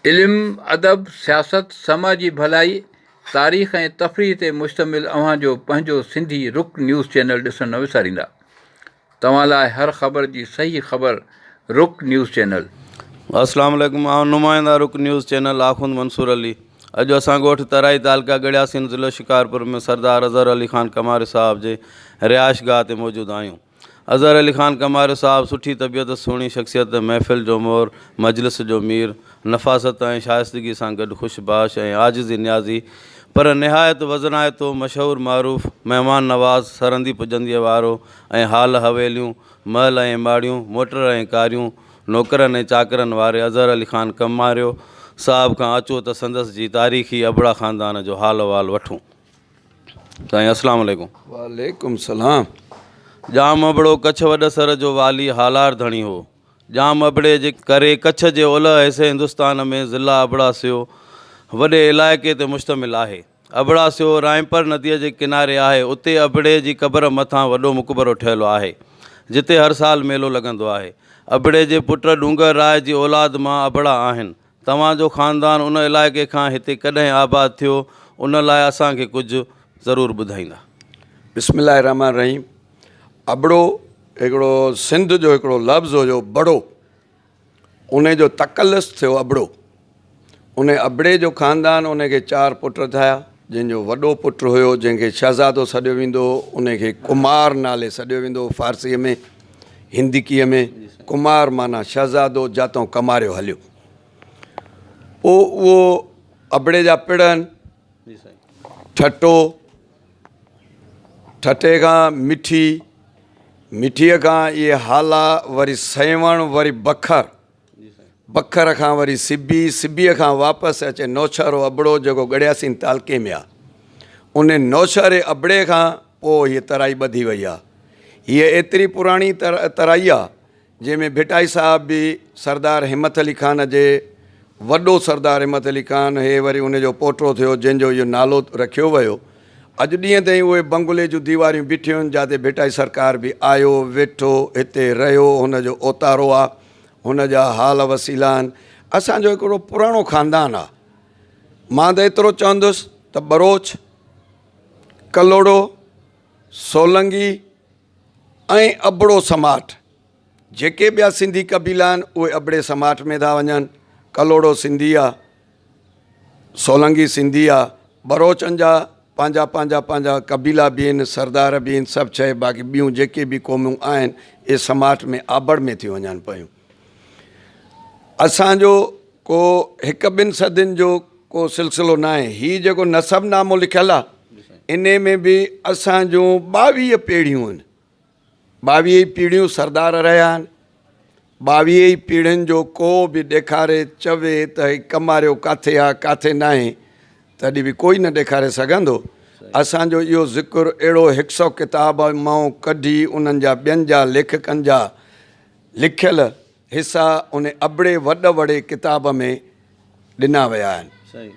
इल्म, अदब, सियासत, समाजी भलाई, तारीख़ ऐं तफ़रीह ते मुश्तमिल अव्हांजो पंहिंजो सिंधी रुख न्यूज़ चैनल ॾिसणु न विसारींदा। तव्हां लाइ हर ख़बर जी सही ख़बर रुख न्यूज़ चैनल। अस्सलाम वालेकुम। आउं नुमाइंदा रुक न्यूज़ चैनल आखुंद मंसूर अली। अॼु असां ॻोठ तराई तालुका गड़ियासीन ज़िलो शिकारपुर में सरदार अज़हर अली ख़ान कमारी साहब जे रिहाइशगाह ते मौजूदु आहियूं। अज़हर अली ख़ान कमारी साहब सुठी तबियत, सुहिणी शख़्सियत, महफ़िल जो मोर, मजलिस जो मीर, नफ़ासत ऐं शाइस्तगी सां गॾु ख़ुशबाश ऐं आजिज़ी न्याज़ी पर निहायत वज़नायतो मशहूरु मरूफ़, महिमान नवाज़, सरहंदी पुॼंदीअ वारो ऐं हाल हवेलियूं, महल ऐं माड़ियूं, मोटर ऐं कारियूं, नौकरनि ऐं चाकरनि वारे अज़हर अली ख़ान कमारियो साहब खां अचो त संदसि जी तारीख़ी अबड़ा ख़ानदान जो हाल अहवाल वठूं। साईं अस्सलाम वालेकुम। वालेकुम सलाम। जाम अबड़ो कच्छ वॾसर जो वाली हालार धणी हो। जाम अबड़े जे करे कच्छ जे ओलह हिसे हिंदुस्तान में ज़िला अबड़ासियो वॾे इलाइक़े ते मुश्तमिल आहे। अबड़ासियो रायमपर नदीअ जे किनारे आहे। उते अबड़े जी क़बर मथां वॾो मक़बरो ठहियलु आहे जिते हर साल मेलो लॻंदो आहे। अबड़े जे पुट डूंगर राय जी औलाद मां अबड़ा आहिनि। तव्हांजो ख़ानदान उन इलाइक़े खां हिते कॾहिं आबाद थियो, उन लाइ असांखे कुझु ज़रूरु ॿुधाईंदा। बिस्मिल्लाह रहमान रहीम। अबड़ो हिकिड़ो सिंध जो हिकिड़ो लफ़्ज़ हुयो बड़ो, उन जो तकलस थियो अबड़ो। उन अबड़े जो ख़ानदान, उनखे 4 पुट थिया, जंहिंजो वॾो पुटु हुयो जंहिंखे शहज़ादो सॾियो वेंदो, उनखे कुमार नाले सॾियो वेंदो फ़ारसीअ में, हिंदीकीअ में। कुमार माना शहज़ादो, जातो कमारियो हलियो। पोइ उहो अबड़े जा पिड़नि, ठटो, ठटे खां मिठी, मिठीअ खां इहे हाला, वरी सेवण, वरी बखर, बखर खां वरी सिबी, सिबीअ खां वापसि अचे नौशहरो अबड़ो जेको गड़ियासीन तालुके में आहे। उन नौशहरे अबड़े खां पोइ हीअ तराई ॿधी वई आहे। हीअ एतिरी पुराणी तराई आहे जंहिंमें भिटाई साहब बि सरदार हिम्मत अली ख़ान जे, वॾो सरदार हिम्मत अली ख़ान, हे वरी उनजो पोटो थियो जंहिंजो इहो नालो रखियो वियो। अॼु ॾींहं ताईं उहे बंगले जूं दीवारियूं बीठियूं आहिनि जिते भिटाई सरकार बि आयो, वेठो, हिते रहियो, हुनजो ओतारो आहे, हुनजा हाल वसीला आहिनि। असांजो हिकिड़ो पुराणो ख़ानदान आहे। मां त एतिरो चवंदुसि त बरोच, कलोड़ो, सोलंगी ऐं अबड़ो समाट, जेके ॿिया सिंधी कबीला आहिनि उहे अबड़े समाट में था वञनि। कलोड़ो सिंधी आहे, सोलंगी सिंधी आहे, बरोचनि जा पंहिंजा पंहिंजा पंहिंजा कबीला बि आहिनि, सरदार बि आहिनि, सभु शइ। बाक़ी ॿियूं जेके बि क़ौमियूं आहिनि इहे समाट में आबड़ में थी वञनि पियूं। असांजो को 1-2 सदियुनि जो को सिलसिलो न आहे। हीअ जेको नसबनामो लिखियलु आहे इन में बि असांजूं 22 पीढ़ियूं आहिनि। 22 पीढ़ियूं सरदार रहिया आहिनि। 22 पीढ़ियुनि जो को बि ॾेखारे चवे त ही कमारियो किथे आहे किथे न आहे, तॾहिं बि कोई न ॾेखारे सघंदो। असांजो इहो ज़िक्र अहिड़ो 100 किताब मां कढी उन्हनि जा ॿियनि जा लेखकनि जा लिखियल हिसा उन अबड़े वॾे किताब में ॾिना विया आहिनि।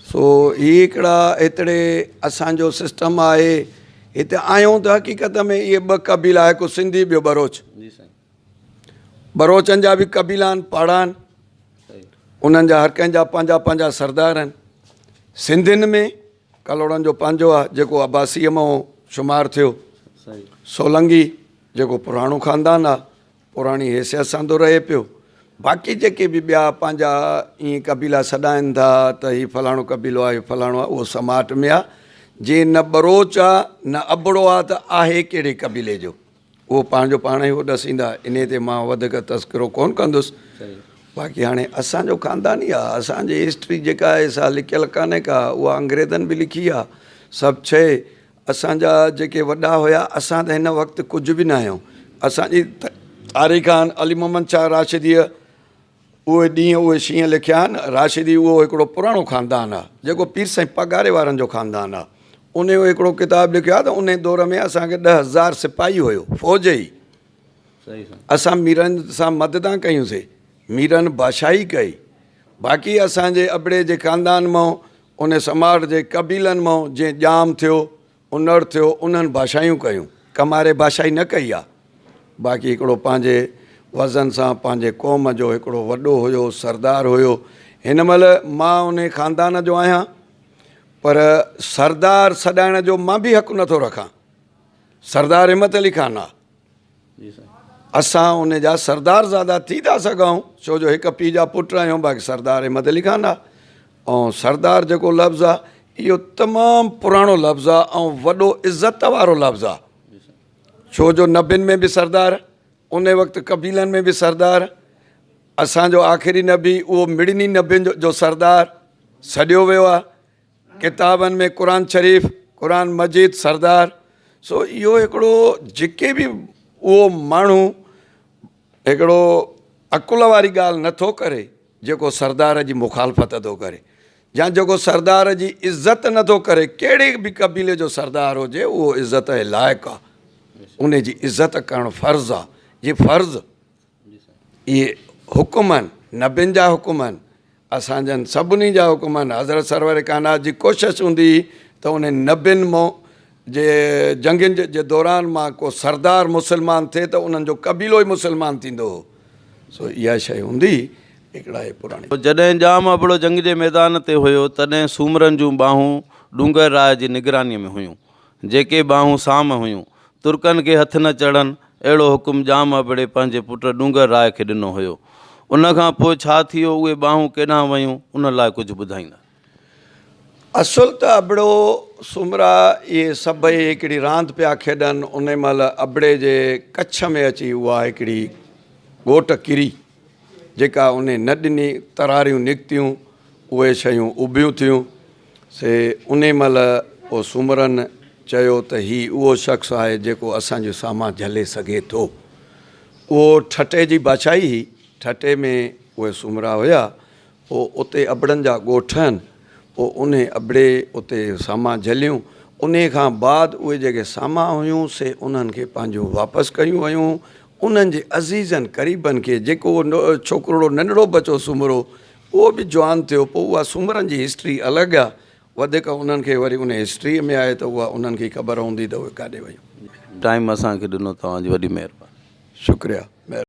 सो हीअ हिकिड़ा एतिरे असांजो सिस्टम आहे। हिते आहियूं त हक़ीक़त में इहे 2 कबीला, हिकु सिंधी ॿियो बरोच। बरोचनि जा बि कबीला आहिनि, पाड़ा आहिनि, उन्हनि जा हर कंहिंजा पंहिंजा पंहिंजा सरदार आहिनि। सिंधियुनि में कलोड़नि जो पंहिंजो आहे जेको अब्बासीअ मां शुमारु थियो। सोलंगी जेको पुराणो ख़ानदान आहे, पुराणी हैसियत सां थो रहे पियो। बाक़ी जेके बि ॿिया पंहिंजा ईअं कबीला सॾाइनि था त हीउ फलाणो कबीलो आहे, फलाणो आहे, उहो समाट में आहे। जे न बरोच आहे न अबड़ो आहे त आहे कहिड़े कबीले जो, उहो पंहिंजो पाण ई उहो ॾसींदा। इन ते मां वधीक तस्करो कोन कंदुसि। बाक़ी हाणे असांजो ख़ानदान ई आहे। असांजी हिस्ट्री जेका आहे सा लिखियलु कान्हे का, उहा अंग्रेज़नि बि लिखी आहे सभु शइ। असांजा जेके वॾा हुआ, असां त हिन वक़्तु कुझु बि न आहियूं। असांजी तारीख़ आहिनि अली मोहम्मद शाह राशिदीअ, उहे ॾींहं उहे शींहं लिखिया आहिनि। राशिदी उहो हिकिड़ो पुराणो ख़ानदान आहे जेको पीर साईं पघारे वारनि जो ख़ानदान आहे। उन जो हिकिड़ो किताबु लिखियो आहे त उन दौर में असांखे 10,000 सिपाही हुयो, फ़ौज ई। असां मीरनि सां मददां कयूंसीं, मीरनि बादशाही कई। बाक़ी असांजे अबड़े जे ख़ानदान मां, उन समाज जे कबीलनि मां जीअं ॼाम थियो, उनड़ थियो, उन्हनि बादशाहियूं कयूं। कमारे बादशाही न कई आहे। बाक़ी हिकिड़ो पंहिंजे वज़न सां पंहिंजे क़ौम जो हिकिड़ो वॾो हुयो, सरदार हुयो। हिन महिल मां उन ख़ानदान जो आहियां, पर सरदार सॾाइण जो मां बि हक़ु नथो रखां। सरदार हिम्मत अली ख़ान आहे, जी साईं। असां उन जा सरदार ज़ादा थी था सघूं, छो जो हिकु पीउ जा पुट आहियूं, बाक़ी सरदार हिम्मत अली ख़ान आहे। ऐं सरदार जेको लफ़्ज़ु आहे इहो तमामु पुराणो लफ़्ज़ु आहे ऐं वॾो इज़त वारो लफ़्ज़ु आहे, छो जो नबियुनि में बि सरदार, उन वक़्तु कबीलनि में बि सरदार, असांजो आख़िरी नबी उहो मिड़नी नबियुनि जो सरदार सॾियो वियो आहे। किताबनि में क़ुरान शरीफ़, क़ुरान मजीद सरदार। सो इहो हिकिड़ो जेके बि उहो माण्हू हिकिड़ो अकुल वारी ॻाल्हि नथो करे जेको सरदार जी मुखालफ़त थो करे, या जेको सरदार जी इज़त नथो करे, कहिड़े बि क़बीले जो सरदार हुजे उहो इज़त जे लाइक़ु आहे, उन जी इज़त करणु फ़र्ज़ु आहे। ये फ़र्ज़ु इहे हुकुम आहिनि, नबियुनि जा हुकुम आहिनि, असांजनि सभिनी जा हुकुम आहिनि। हज़रत सरवर काइनात जी कोशिशि हूंदी त उन नबियुनि मां जे जंगनि जे दौरान मां को सरदार मुस्लमान थिए त उन्हनि जो कबीलो ई मुस्लमान थींदो हो। सो इहा शइ हूंदी हिकिड़ा हे पुराणी। जॾहिं जाम अबड़ो जंग जे मैदान ते हुयो तॾहिं सूमरनि जूं बाहूं डूंगर राय जी निगरानीअ में हुयूं, जेके बाहूं साम हुयूं तुर्कनि खे हथ न चढ़नि, अहिड़ो हुकुम जाम अबड़े पंहिंजे पुट डूंगर राय खे ॾिनो हुयो। उनखां पोइ छा थियो, उहे बाहूं केॾांहुं वयूं, उन लाइ कुझु ॿुधाईंदा? असुल त अबड़ो सुमरा इहे सभई हिकिड़ी रांदि पिया खेॾनि। उन महिल अबड़े जे कच्छ में अची उहा हिकिड़ी ॻोठ किरी, जेका उन न ॾिनी, तरारियूं निकितियूं, उहे शयूं उभियूं थियूं। से उन महिल पोइ सुमरनि चयो त हीउ उहो शख़्स आहे जेको असांजो सामान झले सघे थो। उहो ठटे जी बादशाही हुई, ठटे में उहे सुमरा हुया। पोइ उते अबड़नि जा ॻोठ आहिनि, पोइ उन अबड़े उते सामा झलियूं। उन खां बाद उहे जेके सामा हुयूं से उन्हनि खे पंहिंजो वापसि कयूं वयूं। उन्हनि जे अज़ीज़नि क़रीबनि खे, जेको छोकिरो नंढड़ो बचो सुमरो, उहो बि जवान थियो। पोइ उहा सुमरनि जी हिस्ट्री अलॻि आहे, वधीक उन्हनि खे वरी उन हिस्ट्रीअ में आहे त उहा उन्हनि खे ख़बर हूंदी त उहे काॾे वयूं। टाइम असांखे ॾिनो, तव्हांजी वॾी महिरबानी। शुक्रिया।